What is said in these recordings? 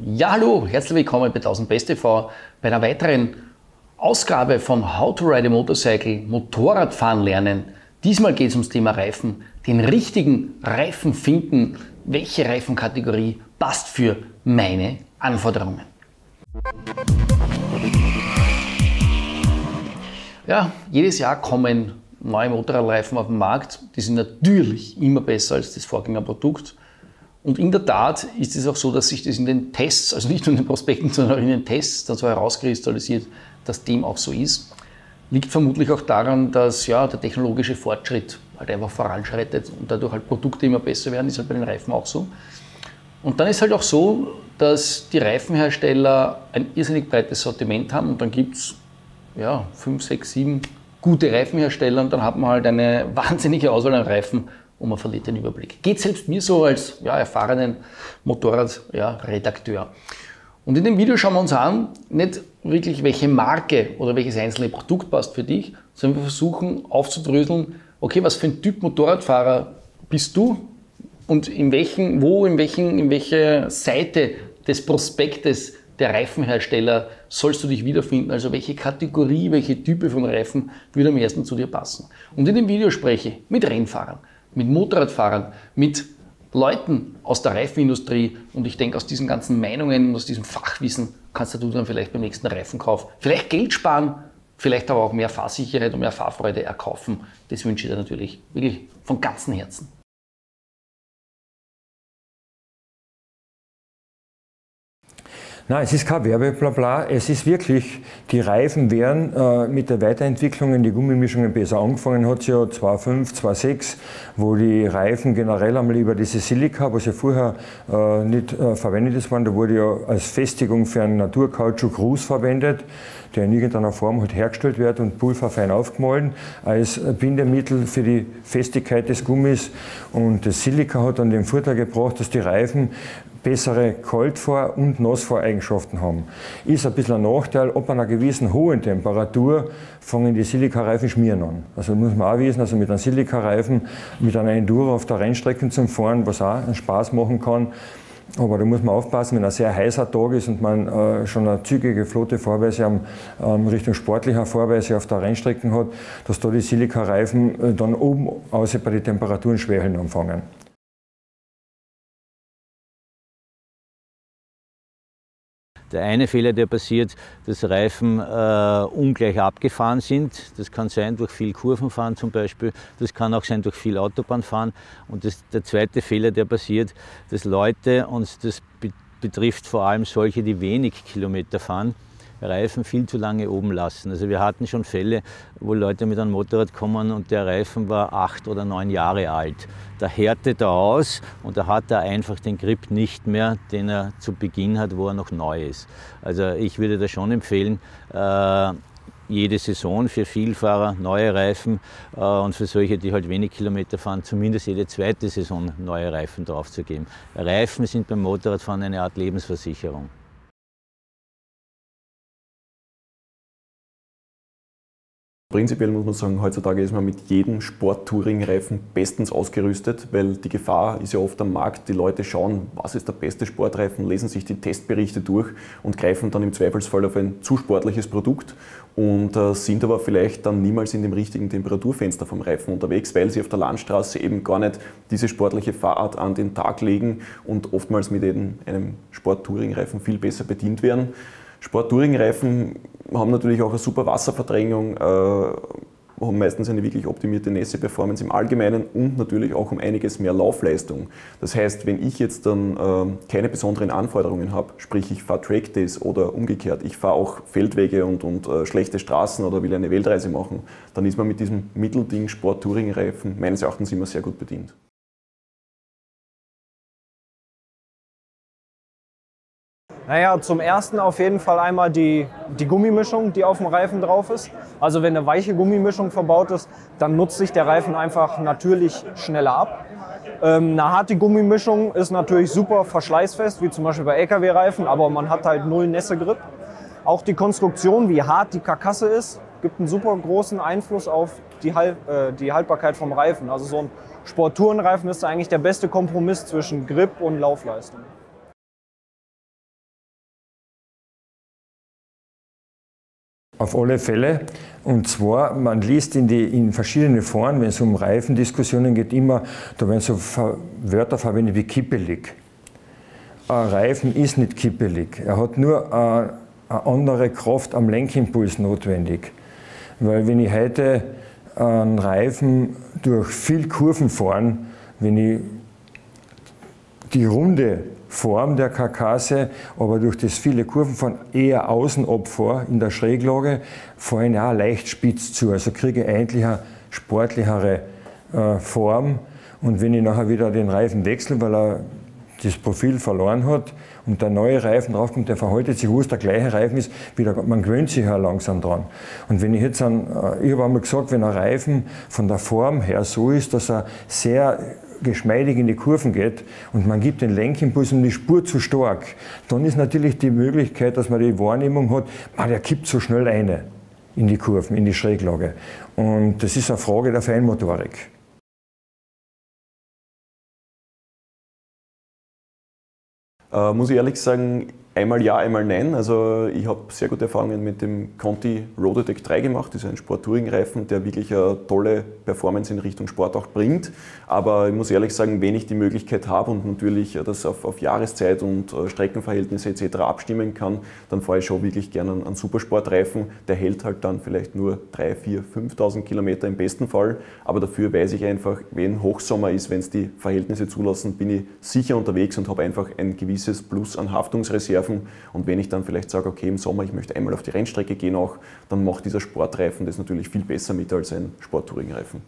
Ja, hallo, herzlich willkommen bei 1000 Best TV bei einer weiteren Ausgabe von How to Ride a Motorcycle, Motorradfahren lernen. Diesmal geht es ums Thema Reifen, den richtigen Reifen finden, welche Reifenkategorie passt für meine Anforderungen. Ja, jedes Jahr kommen neue Motorradreifen auf den Markt, die sind natürlich immer besser als das Vorgängerprodukt. Und in der Tat ist es auch so, dass sich das in den Tests, also nicht nur in den Prospekten, sondern auch in den Tests dann so herauskristallisiert, dass dem auch so ist. Liegt vermutlich auch daran, dass ja, der technologische Fortschritt halt einfach voranschreitet und dadurch halt Produkte immer besser werden, ist halt bei den Reifen auch so. Und dann ist halt auch so, dass die Reifenhersteller ein irrsinnig breites Sortiment haben und dann gibt es ja, 5, 6, 7 gute Reifenhersteller und dann hat man halt eine wahnsinnige Auswahl an Reifen und man verliert den Überblick. Geht selbst mir so als ja, erfahrenen Motorradredakteur. Und in dem Video schauen wir uns an, nicht wirklich welche Marke oder welches einzelne Produkt passt für dich, sondern wir versuchen aufzudröseln, okay, was für ein Typ Motorradfahrer bist du und in welcher Seite des Prospektes der Reifenhersteller sollst du dich wiederfinden, also welche Kategorie, welche Type von Reifen würde am ersten zu dir passen. Und in dem Video spreche ich mit Rennfahrern, mit Motorradfahrern, mit Leuten aus der Reifenindustrie und ich denke, aus diesen ganzen Meinungen und aus diesem Fachwissen kannst du dann vielleicht beim nächsten Reifenkauf vielleicht Geld sparen, vielleicht aber auch mehr Fahrsicherheit und mehr Fahrfreude erkaufen. Das wünsche ich dir natürlich wirklich von ganzem Herzen. Nein, es ist kein Werbeblabla, es ist wirklich, die Reifen werden mit der Weiterentwicklung in die Gummimischungen besser angefangen hat es ja 2005, 2006, wo die Reifen generell einmal über diese Silika, was ja vorher nicht verwendet ist, da wurde ja als Festigung für einen Naturkautschuk Ruß verwendet, der in irgendeiner Form halt hergestellt wird und pulverfein aufgemahlen als Bindemittel für die Festigkeit des Gummis. Und das Silika hat dann den Vorteil gebracht, dass die Reifen bessere Kaltfahr- und Nassfahreigenschaften haben. Ist ein bisschen ein Nachteil, ab einer gewissen hohen Temperatur fangen die Silikareifen schmieren an. Also muss man auch wissen, also mit einem Silikareifen, mit einer Enduro auf der Rennstrecke zum Fahren, was auch einen Spaß machen kann. Aber da muss man aufpassen, wenn ein sehr heißer Tag ist und man schon eine zügige, flotte Fahrweise Richtung sportlicher Fahrweise auf der Rennstrecke hat, dass da die Silikareifen dann oben außer bei den Temperaturen schwächeln anfangen. Der eine Fehler, der passiert, dass Reifen ungleich abgefahren sind. Das kann sein durch viel Kurvenfahren zum Beispiel, das kann auch sein durch viel Autobahnfahren. Und der zweite Fehler, der passiert, dass Leute, und das betrifft vor allem solche, die wenig Kilometer fahren, Reifen viel zu lange oben lassen. Also wir hatten schon Fälle, wo Leute mit einem Motorrad kommen und der Reifen war 8 oder 9 Jahre alt. Da härtet er aus und da hat er einfach den Grip nicht mehr, den er zu Beginn hat, wo er noch neu ist. Also ich würde da schon empfehlen, jede Saison für Vielfahrer neue Reifen und für solche, die halt wenig Kilometer fahren, zumindest jede zweite Saison neue Reifen draufzugeben. Reifen sind beim Motorradfahren eine Art Lebensversicherung. Prinzipiell muss man sagen, heutzutage ist man mit jedem Sport-Touring-Reifen bestens ausgerüstet, weil die Gefahr ist ja oft am Markt, die Leute schauen, was ist der beste Sportreifen, lesen sich die Testberichte durch und greifen dann im Zweifelsfall auf ein zu sportliches Produkt und sind aber vielleicht dann niemals in dem richtigen Temperaturfenster vom Reifen unterwegs, weil sie auf der Landstraße eben gar nicht diese sportliche Fahrart an den Tag legen und oftmals mit einem Sport-Touring-Reifen viel besser bedient werden. Sport-Touring-Reifen haben natürlich auch eine super Wasserverdrängung, haben meistens eine wirklich optimierte Nässe-Performance im Allgemeinen und natürlich auch um einiges mehr Laufleistung. Das heißt, wenn ich jetzt dann keine besonderen Anforderungen habe, sprich ich fahre Trackdays oder umgekehrt, ich fahre auch Feldwege und schlechte Straßen oder will eine Weltreise machen, dann ist man mit diesem Mittelding Sport-Touring-Reifen meines Erachtens immer sehr gut bedient. Naja, zum ersten auf jeden Fall einmal die Gummimischung, die auf dem Reifen drauf ist. Also wenn eine weiche Gummimischung verbaut ist, dann nutzt sich der Reifen einfach natürlich schneller ab. Eine harte Gummimischung ist natürlich super verschleißfest, wie zum Beispiel bei LKW-Reifen, aber man hat halt null Nässegrip. Auch die Konstruktion, wie hart die Karkasse ist, gibt einen super großen Einfluss auf die Haltbarkeit vom Reifen. Also so ein Sporttourenreifen ist eigentlich der beste Kompromiss zwischen Grip und Laufleistung. Auf alle Fälle. Und zwar, man liest in verschiedenen Foren, wenn es um Reifendiskussionen geht, immer, da werden so Wörter verwendet wie kippelig. Ein Reifen ist nicht kippelig. Er hat nur eine andere Kraft am Lenkimpuls notwendig. Weil wenn ich heute einen Reifen durch viel Kurven fahre, wenn ich die runde Form der Karkasse, aber durch das viele Kurvenfahren eher außen abfahre, in der Schräglage, fahre ich auch leicht spitz zu. Also kriege ich eigentlich eine sportlichere Form. Und wenn ich nachher wieder den Reifen wechsle, weil er das Profil verloren hat und der neue Reifen draufkommt, der verhaltet sich, wo es der gleiche Reifen ist, man gewöhnt sich ja langsam dran. Und wenn ich jetzt ich habe einmal gesagt, wenn ein Reifen von der Form her so ist, dass er sehr geschmeidig in die Kurven geht und man gibt den Lenkimpuls und die Spur zu stark, dann ist natürlich die Möglichkeit, dass man die Wahrnehmung hat, der kippt so schnell eine in die Kurven, in die Schräglage. Und das ist eine Frage der Feinmotorik. Muss ich ehrlich sagen, einmal ja, einmal nein. Also ich habe sehr gute Erfahrungen mit dem Conti Rotatec 3 gemacht. Das ist ein Sport-Touring-Reifen, der wirklich eine tolle Performance in Richtung Sport auch bringt. Aber ich muss ehrlich sagen, wenn ich die Möglichkeit habe und natürlich das auf Jahreszeit und Streckenverhältnisse etc. abstimmen kann, dann fahre ich schon wirklich gerne einen Supersportreifen. Der hält halt dann vielleicht nur 3.000, 4.000, 5.000 Kilometer im besten Fall. Aber dafür weiß ich einfach, wenn Hochsommer ist, wenn es die Verhältnisse zulassen, bin ich sicher unterwegs und habe einfach ein gewisses Plus an Haftungsreserven. Und wenn ich dann vielleicht sage, okay, im Sommer, ich möchte einmal auf die Rennstrecke gehen auch, dann macht dieser Sportreifen das natürlich viel besser mit als ein Sport-Touring-Reifen.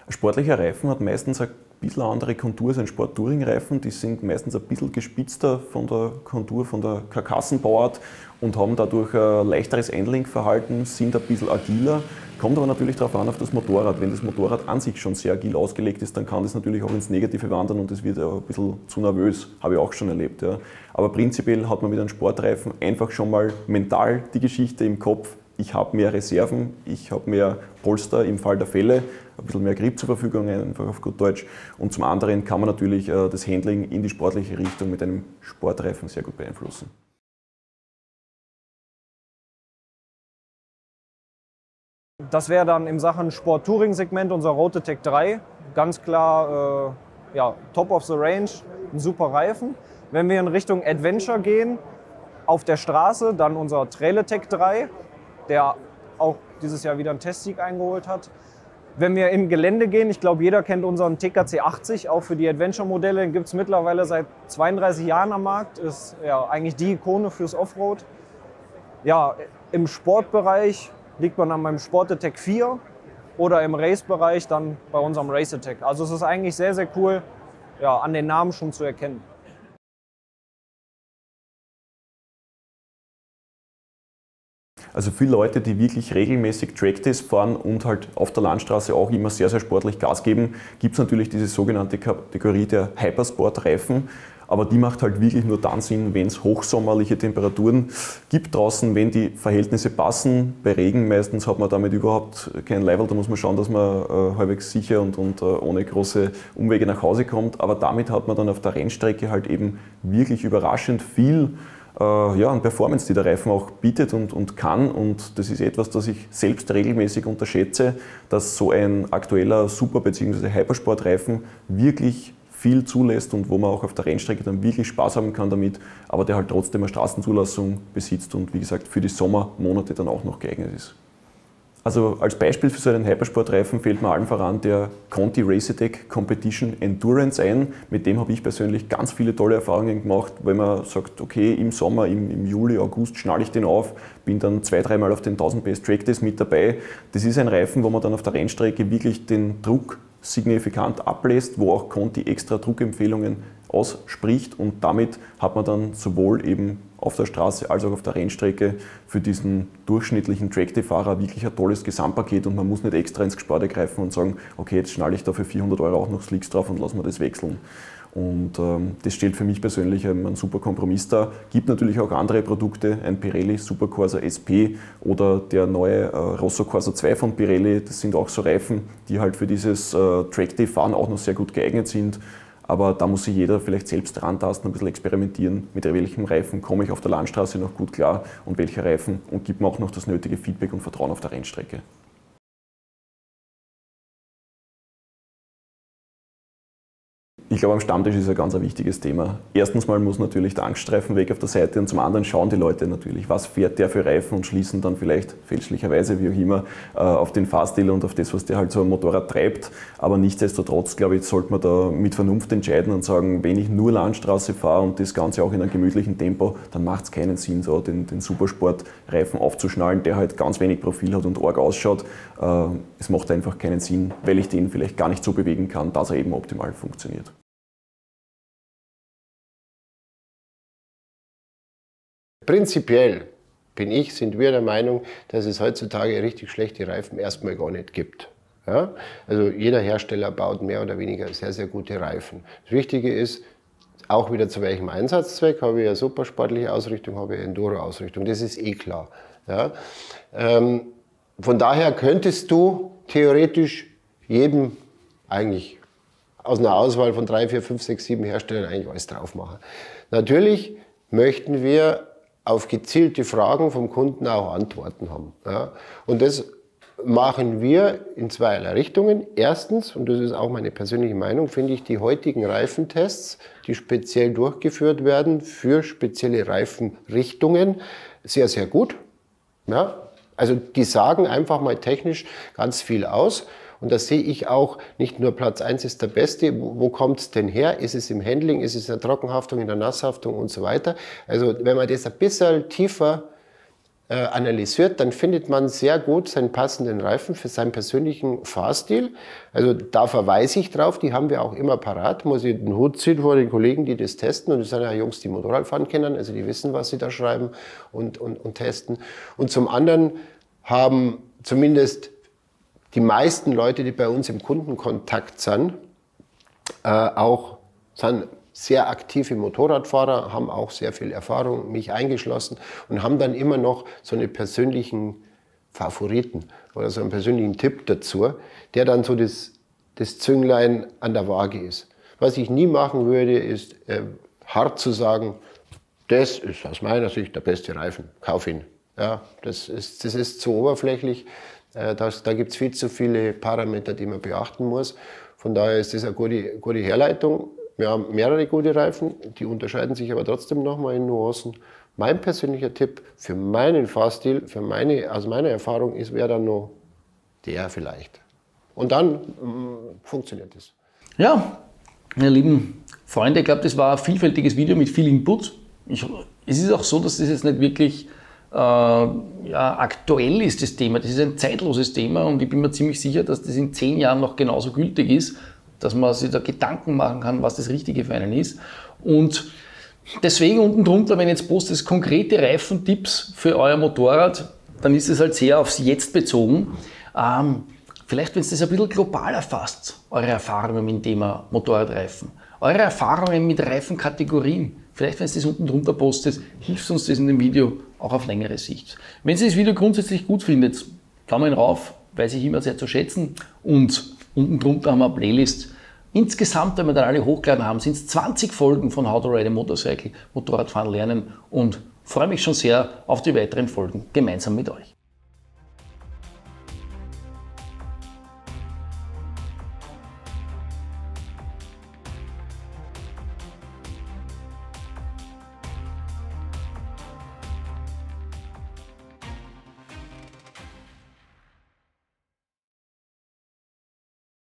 Ein sportlicher Reifen hat meistens ein bisschen andere Kontur als ein Sport-Touring-Reifen. Die sind meistens ein bisschen gespitzter von der Kontur, von der Karkassenbauart und haben dadurch ein leichteres Einlenkverhalten, sind ein bisschen agiler. Kommt aber natürlich darauf an, auf das Motorrad. Wenn das Motorrad an sich schon sehr agil ausgelegt ist, dann kann das natürlich auch ins Negative wandern und es wird ein bisschen zu nervös. Habe ich auch schon erlebt. Ja. Aber prinzipiell hat man mit einem Sportreifen einfach schon mal mental die Geschichte im Kopf. Ich habe mehr Reserven, ich habe mehr Polster im Fall der Fälle, ein bisschen mehr Grip zur Verfügung, einfach auf gut Deutsch. Und zum anderen kann man natürlich das Handling in die sportliche Richtung mit einem Sportreifen sehr gut beeinflussen. Das wäre dann in Sachen Sport-Touring-Segment unser Rotatec 3. Ganz klar top of the range, ein super Reifen. Wenn wir in Richtung Adventure gehen, auf der Straße, dann unser Trailetec 3, der auch dieses Jahr wieder einen Testsieg eingeholt hat. Wenn wir im Gelände gehen, ich glaube, jeder kennt unseren TKC 80, auch für die Adventure-Modelle, den gibt es mittlerweile seit 32 Jahren am Markt, ist ja eigentlich die Ikone fürs Offroad. Ja, im Sportbereich liegt man an meinem Sportatec 4 oder im Race-Bereich dann bei unserem Racetec. Also es ist eigentlich sehr, sehr cool, ja, an den Namen schon zu erkennen. Also viele Leute, die wirklich regelmäßig Trackdays fahren und halt auf der Landstraße auch immer sehr, sehr sportlich Gas geben, gibt es natürlich diese sogenannte Kategorie der Hypersport-Reifen. Aber die macht halt wirklich nur dann Sinn, wenn es hochsommerliche Temperaturen gibt draußen, wenn die Verhältnisse passen. Bei Regen meistens hat man damit überhaupt kein Level, da muss man schauen, dass man halbwegs sicher und ohne große Umwege nach Hause kommt. Aber damit hat man dann auf der Rennstrecke halt eben wirklich überraschend viel an Performance, die der Reifen auch bietet und kann. Und das ist etwas, das ich selbst regelmäßig unterschätze, dass so ein aktueller Super- bzw. Hypersportreifen wirklich viel zulässt und wo man auch auf der Rennstrecke dann wirklich Spaß haben kann damit, aber der halt trotzdem eine Straßenzulassung besitzt und wie gesagt für die Sommermonate dann auch noch geeignet ist. Also als Beispiel für so einen Hypersportreifen fällt mir allen voran der Conti Racetec Competition Endurance ein. Mit dem habe ich persönlich ganz viele tolle Erfahrungen gemacht, weil man sagt, okay, im Sommer, im Juli, August schnalle ich den auf, bin dann 2-3 Mal auf den 1000 PS Track Days mit dabei. Das ist ein Reifen, wo man dann auf der Rennstrecke wirklich den Druck signifikant ablässt, wo auch Conti extra Druckempfehlungen ausspricht und damit hat man dann sowohl eben auf der Straße als auch auf der Rennstrecke für diesen durchschnittlichen Track-Day-Fahrer wirklich ein tolles Gesamtpaket und man muss nicht extra ins Gesparte greifen und sagen, okay, jetzt schnalle ich da für 400 € auch noch Slicks drauf und lassen wir das wechseln. Und das stellt für mich persönlich einen super Kompromiss dar. Gibt natürlich auch andere Produkte, ein Pirelli Supercorsa SP oder der neue Rosso Corsa 2 von Pirelli. Das sind auch so Reifen, die halt für dieses Track-Day-Fahren auch noch sehr gut geeignet sind. aber da muss sich jeder vielleicht selbst rantasten, ein bisschen experimentieren, mit welchem Reifen komme ich auf der Landstraße noch gut klar und welcher Reifen, und gibt mir auch noch das nötige Feedback und Vertrauen auf der Rennstrecke. Ich glaube, am Stammtisch ist ein ganz wichtiges Thema. Erstens mal muss natürlich der Angststreifen weg auf der Seite, und zum anderen schauen die Leute natürlich, was fährt der für Reifen, und schließen dann vielleicht fälschlicherweise, wie auch immer, auf den Fahrstil und auf das, was der halt so ein Motorrad treibt. Aber nichtsdestotrotz, glaube ich, sollte man da mit Vernunft entscheiden und sagen, wenn ich nur Landstraße fahre und das Ganze auch in einem gemütlichen Tempo, dann macht es keinen Sinn, so den Supersportreifen aufzuschnallen, der halt ganz wenig Profil hat und arg ausschaut. Es macht einfach keinen Sinn, weil ich den vielleicht gar nicht so bewegen kann, dass er eben optimal funktioniert. Prinzipiell sind wir der Meinung, dass es heutzutage richtig schlechte Reifen erstmal gar nicht gibt. Ja? Also jeder Hersteller baut mehr oder weniger sehr, sehr gute Reifen. Das Wichtige ist, auch wieder zu welchem Einsatzzweck, habe ich eine supersportliche Ausrichtung, habe ich eine Enduro-Ausrichtung, das ist eh klar. Ja? Von daher könntest du theoretisch jedem eigentlich aus einer Auswahl von 3, 4, 5, 6, 7 Herstellern eigentlich alles drauf machen. Natürlich möchten wir auf gezielte Fragen vom Kunden auch Antworten haben. Ja. Und das machen wir in zweierlei Richtungen. Erstens, und das ist auch meine persönliche Meinung, finde ich die heutigen Reifentests, die speziell durchgeführt werden für spezielle Reifenrichtungen, sehr, sehr gut. Ja. Also die sagen einfach mal technisch ganz viel aus. Und da sehe ich auch, nicht nur Platz 1 ist der beste, wo kommt es denn her? Ist es im Handling, ist es in der Trockenhaftung, in der Nasshaftung und so weiter? Also wenn man das ein bisschen tiefer analysiert, dann findet man sehr gut seinen passenden Reifen für seinen persönlichen Fahrstil. Also da verweise ich drauf, die haben wir auch immer parat. Muss ich den Hut ziehen vor den Kollegen, die das testen. Und das sind ja Jungs, die Motorradfahren kennen, also die wissen, was sie da schreiben und testen. Und zum anderen haben zumindest die meisten Leute, die bei uns im Kundenkontakt sind, sind sehr aktive Motorradfahrer, haben auch sehr viel Erfahrung, mich eingeschlossen, und haben dann immer noch so einen persönlichen Favoriten oder so einen persönlichen Tipp dazu, der dann so das Zünglein an der Waage ist. Was ich nie machen würde, ist hart zu sagen, das ist aus meiner Sicht der beste Reifen, kauf ihn. Ja, das ist zu oberflächlich. Da gibt es viel zu viele Parameter, die man beachten muss. Von daher ist das eine gute Herleitung. Wir haben mehrere gute Reifen, die unterscheiden sich aber trotzdem nochmal in Nuancen. Mein persönlicher Tipp für meinen Fahrstil, aus meiner Erfahrung wäre dann noch der vielleicht. Und dann funktioniert es. Ja, meine lieben Freunde, ich glaube, das war ein vielfältiges Video mit viel Input. Es ist auch so, dass das jetzt nicht wirklich aktuell ist, das Thema. Das ist ein zeitloses Thema, und ich bin mir ziemlich sicher, dass das in 10 Jahren noch genauso gültig ist, dass man sich da Gedanken machen kann, was das Richtige für einen ist. Und deswegen unten drunter, wenn jetzt postet konkrete Reifentipps für euer Motorrad, dann ist es halt sehr aufs Jetzt bezogen. Vielleicht, wenn es das ein bisschen global erfasst, eure Erfahrungen mit dem Thema Motorradreifen, eure Erfahrungen mit Reifenkategorien. Vielleicht, wenn es das unten drunter postet, hilft uns das in dem Video auch auf längere Sicht. Wenn ihr das Video grundsätzlich gut findet, Daumen rauf, weiß ich immer sehr zu schätzen. Und unten drunter haben wir eine Playlist. Insgesamt, wenn wir dann alle hochgeladen haben, sind es 20 Folgen von How to Ride a Motorcycle, Motorradfahren lernen, und freue mich schon sehr auf die weiteren Folgen gemeinsam mit euch.